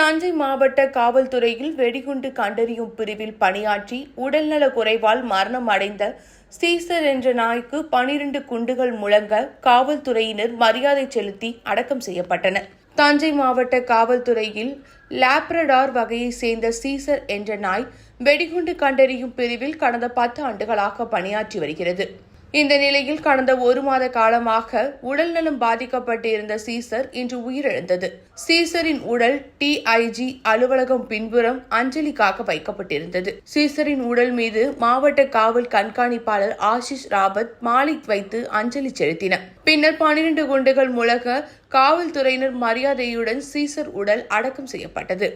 தஞ்சை மாவட்ட காவல்துறையில் வெடிகுண்டு கண்டறியும் பிரிவில் பணியாற்றி உடல்நல குறைவால் மரணம் அடைந்த சீசர் என்ற நாய்க்கு 12 குண்டுகள் முழங்க காவல்துறையினர் மரியாதை செலுத்தி அடக்கம் செய்யப்பட்டனர். தஞ்சை மாவட்ட காவல்துறையில் லாப்ரடார் வகையை சேர்ந்த சீசர் என்ற நாய் வெடிகுண்டு கண்டறியும் பிரிவில் கடந்த 10 ஆண்டுகளாக பணியாற்றி வருகிறது. இந்த நிலையில் கடந்த 1 மாத காலமாக உடல்நலம் பாதிக்கப்பட்டிருந்த சீசர் இன்று உயிரிழந்தது. சீசரின் உடல் டிஐஜி அலுவலகம் பின்புறம் அஞ்சலிக்காக வைக்கப்பட்டிருந்தது. சீசரின் உடல் மீது மாவட்ட காவல் கண்காணிப்பாளர் ஆஷிஷ் ராவத் மாலை வைத்து அஞ்சலி செலுத்தினர். பின்னர் 12 குண்டுகள் முழங்க காவல்துறையினர் மரியாதையுடன் சீசர் உடல் அடக்கம் செய்யப்பட்டது.